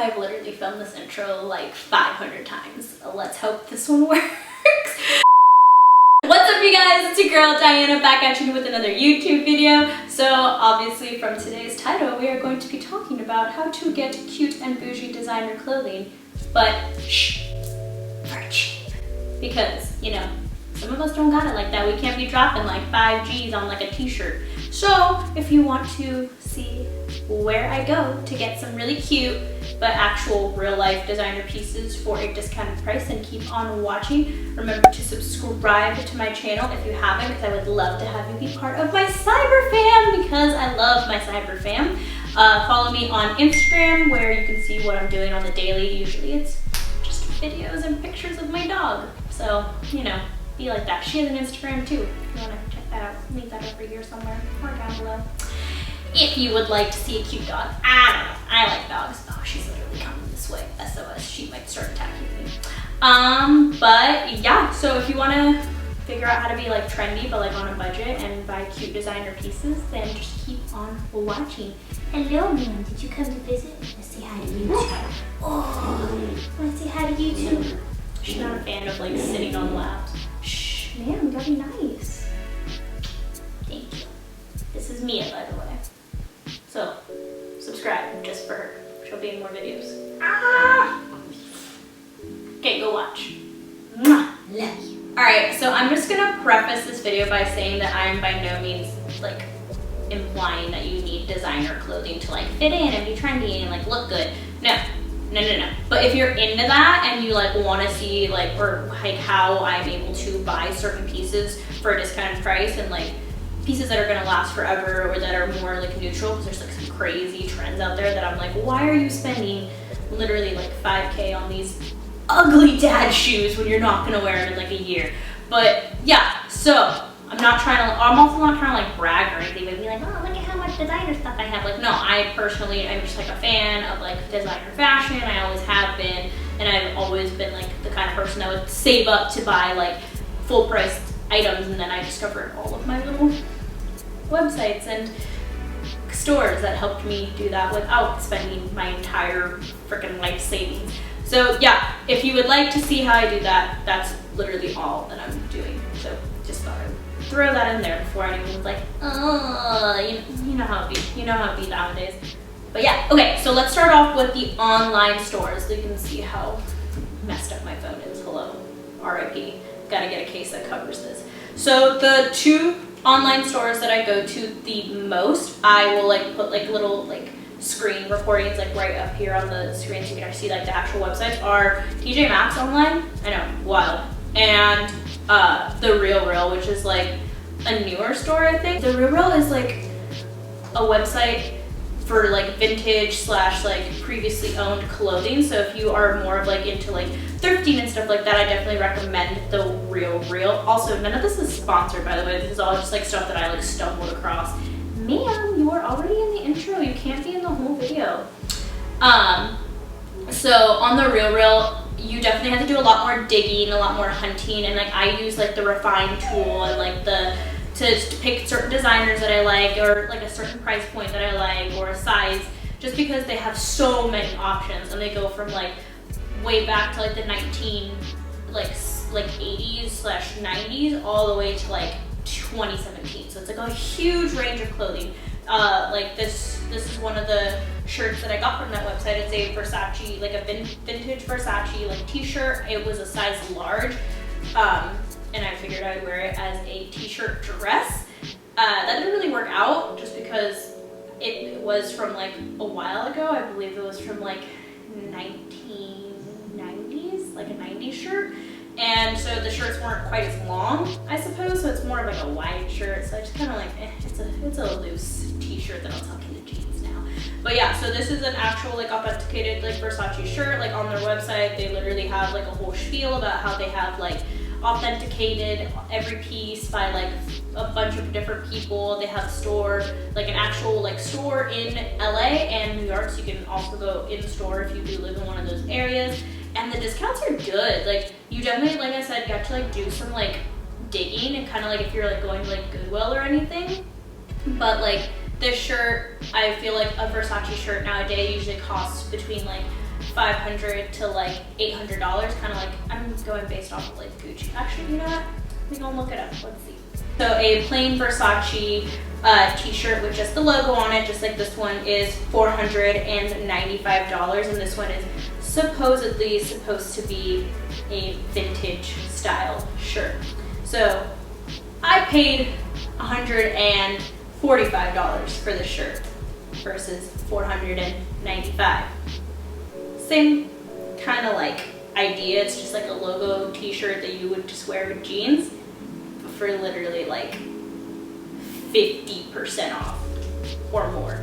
I've literally filmed this intro like 500 times. Let's hope this one works. What's up, you guys? It's your girl Diana back at you with another YouTube video. So obviously from today's title, we are going to be talking about how to get cute and bougie designer clothing, but shh, for cheap. Because, you know, some of us don't got it like that. We can't be dropping like 5 G's on like a t-shirt. So if you want to see where I go to get some really cute but actual real life designer pieces for a discounted price, and keep on watching. Remember to subscribe to my channel if you haven't, because I would love to have you be part of my cyber fam, because I love my cyber fam. Follow me on Instagram where you can see what I'm doing on the daily. Usually it's just videos and pictures of my dog. So, you know, be like that. She has an Instagram too, if you want to check that out. Leave that over here somewhere or down below. If you would like to see a cute dog. I don't know. I like dogs. Oh, she's literally coming this way. SOS. She might start attacking me. But yeah, so if you want to figure out how to be like trendy but like on a budget and buy cute designer pieces, then just keep on watching. Hello, ma'am. Did you come to visit? Let's say hi to YouTube. Oh, let's say hi to YouTube. She's not a fan of like sitting on laps. Shh, ma'am, you gotta be nice. Thank you. This is Mia, by the way. So, subscribe just for her. She'll be in more videos. Ah! Okay, go watch. Mwah. Love you. Alright, so I'm just gonna preface this video by saying that I'm by no means like implying that you need designer clothing to like fit in and be trendy and like look good. No. But if you're into that and you like want to see like, or like how I'm able to buy certain pieces for a discounted price, and like pieces that are gonna last forever or that are more like neutral, because there's like some crazy trends out there that I'm like, why are you spending literally like 5K on these ugly dad shoes when you're not gonna wear them in like a year? But yeah, so I'm also not trying to like brag or anything, but be like, oh, look at how much designer stuff I have. Like, no, I personally, I'm just like a fan of like designer fashion. I always have been, and I've always been like the kind of person that would save up to buy like full price items, and then I discovered all of my little websites and stores that helped me do that without spending my entire freaking life savings. So yeah, if you would like to see how I do that, that's literally all that I'm doing. So just thought I'd throw that in there before anyone was like, oh, you know how it be. You know how it be nowadays. But yeah, okay, so let's start off with the online stores so you can see how messed up my phone is. Hello, RIP. Gotta get a case that covers this. So the two online stores that I go to the most, I will like put like little like screen recordings like right up here on the screen so you can actually see like the actual websites, are TJ Maxx online, I know, wild, and The RealReal, which is like a newer store, I think. The RealReal is like a website for like vintage slash like previously owned clothing. So if you are more of like into like thrifting and stuff like that, I definitely recommend The RealReal. Also, none of this is sponsored, by the way. This is all just like stuff that I like stumbled across. Ma'am, you are already in the intro. You can't be in the whole video. So on The RealReal, you definitely have to do a lot more digging, a lot more hunting, and like I use like the refine tool and like to pick certain designers that I like, or like a certain price point that I like, or a size, just because they have so many options, and they go from like way back to like the 80s/90s all the way to like 2017. So it's like a huge range of clothing. Like this is one of the shirts that I got from that website. It's a Versace, like a vintage Versace like t-shirt. It was a size large, and I figured I'd wear it as a t-shirt dress. That didn't really work out just because it was from like a while ago. I believe it was from like 1990s, like a 90s shirt. And so the shirts weren't quite as long, I suppose, so it's more of like a wide shirt. So I just kind of like, it's a loose t-shirt that I'll tuck into jeans now. But yeah, so this is an actual like authenticated like Versace shirt. Like on their website, they literally have like a whole spiel about how they have like authenticated every piece by like a bunch of different people. They have a store, like an actual like store in LA and New York, so you can also go in store if you do live in one of those areas. And the discounts are good. Like you definitely, like I said, you have to like do some like digging, and kind of like if you're like going to like Goodwill or anything. But like this shirt, I feel like a Versace shirt nowadays usually costs between like $500 to like $800, kind of like, I'm going based off of like Gucci. Actually, you know what? We gonna look it up, let's see. So a plain Versace t-shirt with just the logo on it, just like this one, is $495, and this one is supposedly supposed to be a vintage style shirt. So I paid $145 for this shirt versus $495. Same kind of like idea. It's just like a logo t-shirt that you would just wear with jeans for literally like 50% off or more.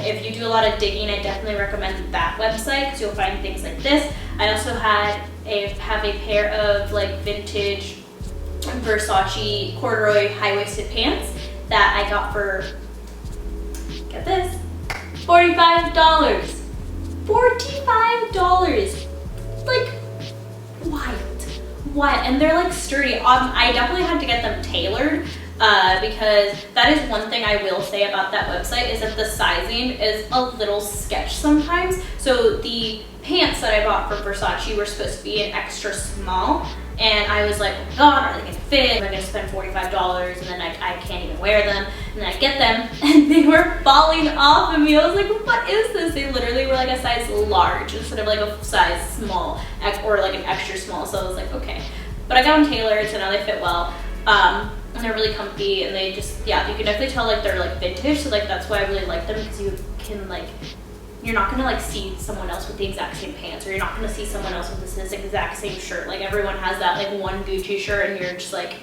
If you do a lot of digging, I definitely recommend that website because you'll find things like this. I also have a pair of like vintage Versace corduroy high-waisted pants that I got for, get this, $45. $45. Like, what? And they're like sturdy. I definitely had to get them tailored because that is one thing I will say about that website, is that the sizing is a little sketch sometimes. So the pants that I bought from Versace were supposed to be an extra small, and I was like, oh God, are they gonna fit? Am I gonna spend $45 and then I can't even wear them? And then I get them and they were falling off of me. I was like, what is this? They literally were like a size large instead of like a size small or like an extra small. So I was like, okay. But I got them tailored, so now they fit well. And they're really comfy, and they just, yeah, you can definitely tell like they're like vintage. So like that's why I really like them, because you can like, you're not gonna like see someone else with the exact same pants, or you're not gonna see someone else with this exact same shirt. Like everyone has that like one Gucci shirt and you're just like,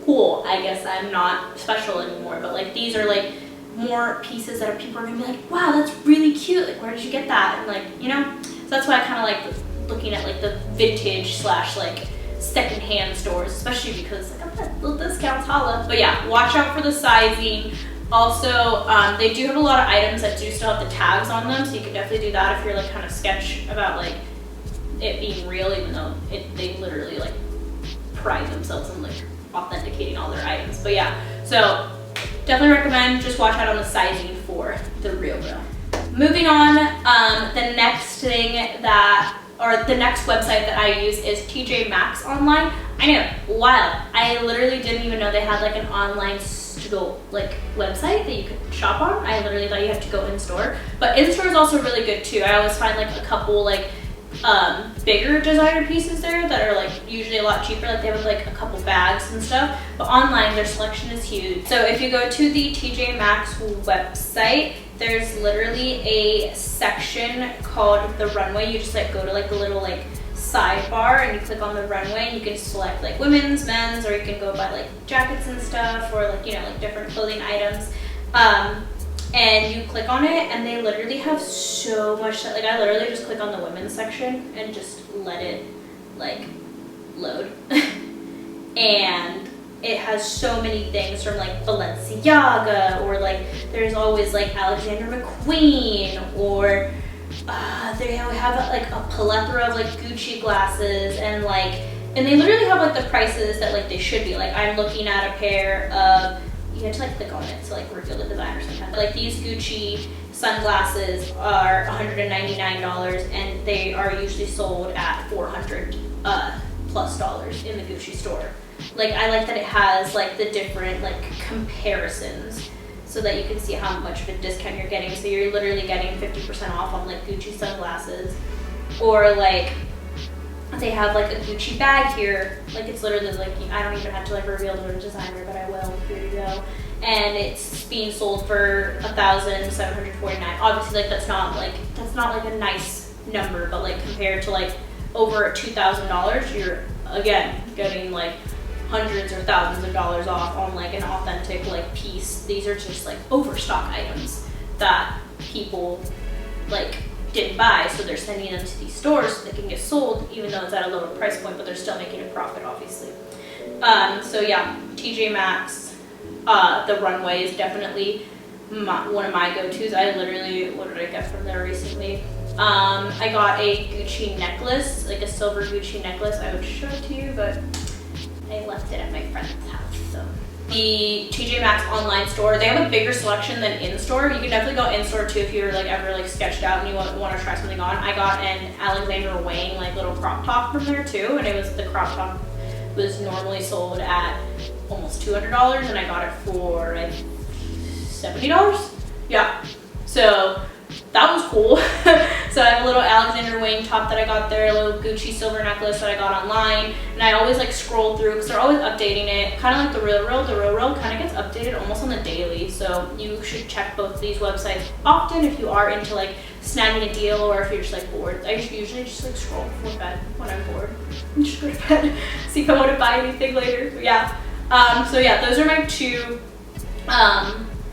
cool, I guess I'm not special anymore. But like these are like more pieces that people are gonna be like, wow, that's really cute. Like, where did you get that? And like, you know, so that's why I kind of like looking at like the vintage / like secondhand stores, especially because like, I'm at little discounts, holla. But yeah, watch out for the sizing. Also, they do have a lot of items that do still have the tags on them, so you can definitely do that if you're like kind of sketch about like it being real, even though they literally like pride themselves on like authenticating all their items. But yeah, so definitely recommend just watch out on the sizing for the real. Moving on, the next thing the next website that I use is TJ Maxx online. I know, wild. I literally didn't even know they had like an online like website that you could shop on. I literally thought you had to go in store, but in store is also really good too. I always find like a couple like bigger designer pieces there that are like usually a lot cheaper. Like they have like a couple bags and stuff, but online their selection is huge. So if you go to the TJ Maxx website, there's literally a section called the runway. You just like go to like the little like sidebar and you click on the runway, and you can select like women's, men's, or you can go by like jackets and stuff, or like, you know, like different clothing items. And you click on it and they literally have so much, like I literally just click on the women's section and just let it like load. And it has so many things from like Balenciaga, or like there's always like Alexander McQueen, or they have like a plethora of like Gucci glasses, and they literally have like the prices that like they should be. Like I'm looking at a pair of, you have to like click on it to like reveal the designer sometimes. But like these Gucci sunglasses are $199, and they are usually sold at $400 plus in the Gucci store. Like I like that it has like the different like comparisons, so that you can see how much of a discount you're getting. So you're literally getting 50% off on like Gucci sunglasses, or like they have like a Gucci bag here. Like it's literally like, I don't even have to like reveal the designer, but I will. Here you go. And it's being sold for $1,749. Obviously, like that's not like a nice number, but like compared to like over $2,000, you're again getting like hundreds or thousands of dollars off on like an authentic like piece. These are just like overstock items that people like didn't buy, so they're sending them to these stores so they can get sold, even though it's at a lower price point, but they're still making a profit, obviously. So yeah, TJ Maxx, the runway is definitely one of my go-tos. I literally, what did I get from there recently? I got a Gucci necklace, like a silver Gucci necklace. I would show it to you, but I left it at my friend's house, so the TJ Maxx online store. They have a bigger selection than in-store. You can definitely go in-store too if you're like ever like sketched out and you want to try something on. I got an Alexander Wang like little crop top from there too, and it was, the crop top was normally sold at almost $200 and I got it for like $70. Yeah, so that was cool. So I have a little Alexander Wang top that I got there, a little Gucci silver necklace that I got online, and I always like scroll through because they're always updating it, kind of like the Real Real. The Real Real kind of gets updated almost on the daily, so you should check both of these websites often if you are into like snagging a deal or if you're just like bored. I usually just like scroll before bed when I'm bored and just go to bed, see if I want to buy anything later. But yeah, so yeah, those are my two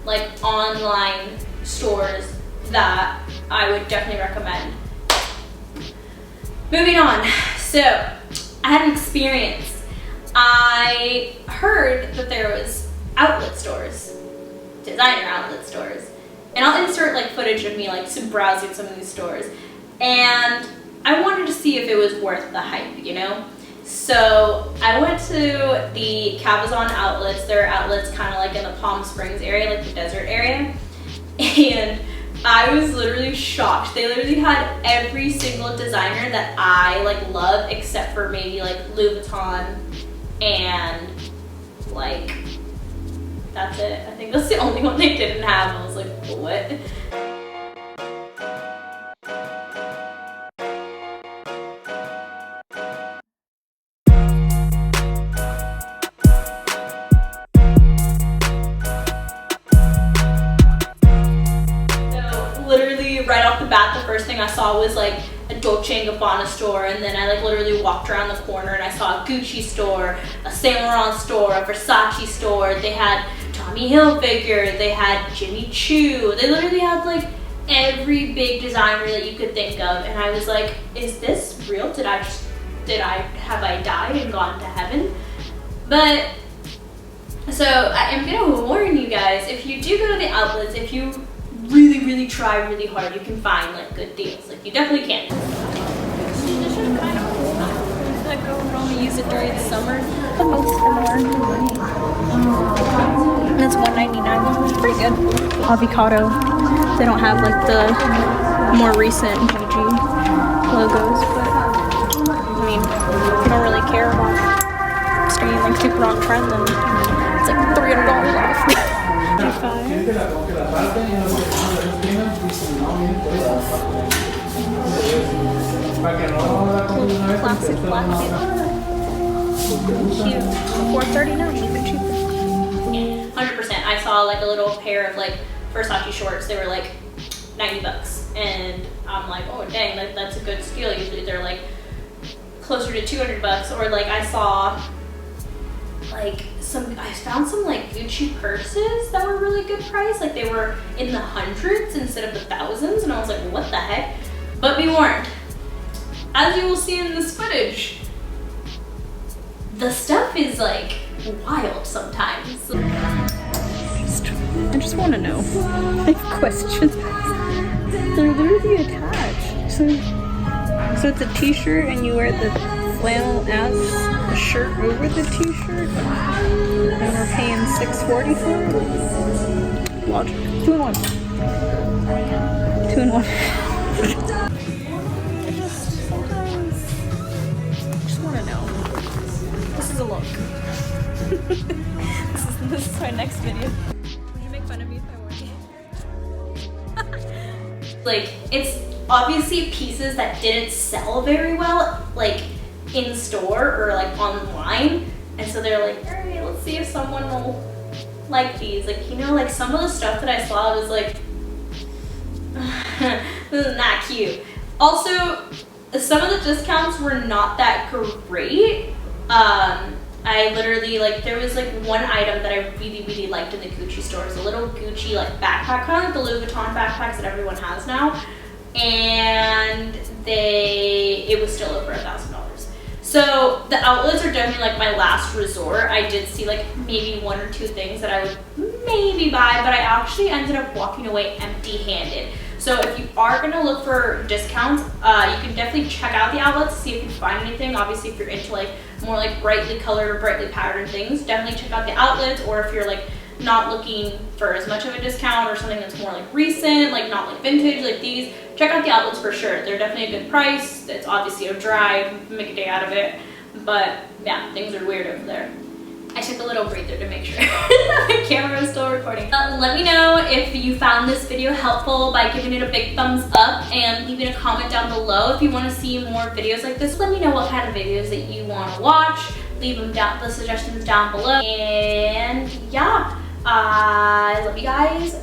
like online stores that I would definitely recommend. Moving on, so I had an experience. I heard that there was outlet stores, designer outlet stores, and I'll insert like footage of me like browsing some of these stores, and I wanted to see if it was worth the hype, you know? So I went to the Cabazon outlets. There are outlets kind of like in the Palm Springs area, like the desert area, and I was literally shocked. They literally had every single designer that I like love except for maybe like Louis Vuitton and like that's it. I think that's the only one they didn't have. I was like, what? Right off the bat, the first thing I saw was like a Dolce & Gabbana store, and then I like literally walked around the corner and I saw a Gucci store, a Saint Laurent store, a Versace store. They had Tommy Hilfiger, they had Jimmy Choo. They literally had like every big designer that you could think of, and I was like, is this real? Have I died and gone to heaven? But so I am gonna warn you guys, if you do go to the outlets, if you really try really hard, you can find like good deals. Like you definitely can. This is kind of cool. That girl would only use it during the summer, but most similar. And it's $1.99. It's pretty good. Avocado. They don't have like the more recent GG logos, but I mean, if you don't really care about staying like super on trend, then it's like $300 off. Classic black cute. $4.39, even cheaper. 100%. I saw like a little pair of like Versace shorts. They were like $90, and I'm like, oh dang, that's a good steal. Usually they're like closer to $200. Or like I saw like I found some like Gucci purses that were really good price. Like they were in the hundreds instead of the thousands, and I was like, what the heck? But be warned, as you will see in this footage, the stuff is like wild sometimes. I just want to know. I have questions. They're literally attached. So it's a t-shirt and you wear the flannel as a shirt over the t-shirt, and we're paying $6.40 for it? Logic. 2 in 1. 2 in 1. I just sometimes want to know. This is a look. this is my next video. Would you make fun of me if I wore it? Like, it's obviously pieces that didn't sell very well, like in store or like online, and so they're like, all right, let's see if someone will like these. Like, you know, like some of the stuff that I saw was like, this is not cute. Also, some of the discounts were not that great. I literally, like, there was like one item that I really liked in the Gucci store. It was a little Gucci like backpack, kind of like the Louis Vuitton backpacks that everyone has now, and it was still over $1,000. So the outlets are definitely like my last resort. I did see like maybe 1 or 2 things that I would maybe buy, but I actually ended up walking away empty-handed. So if you are gonna look for discounts, you can definitely check out the outlets, see if you find anything. Obviously, if you're into like more like brightly colored or brightly patterned things, definitely check out the outlets. Or if you're like not looking for as much of a discount or something that's more like recent, like not like vintage, like these, check out the outlets for sure. They're definitely a good price. It's obviously a dry, make a day out of it. But yeah, things are weird over there. I took a little breather to make sure that my camera is still recording. Let me know if you found this video helpful by giving it a big thumbs up and leaving a comment down below. If you want to see more videos like this, let me know what kind of videos that you want to watch. Leave them down, the suggestions down below. And yeah, I love you guys.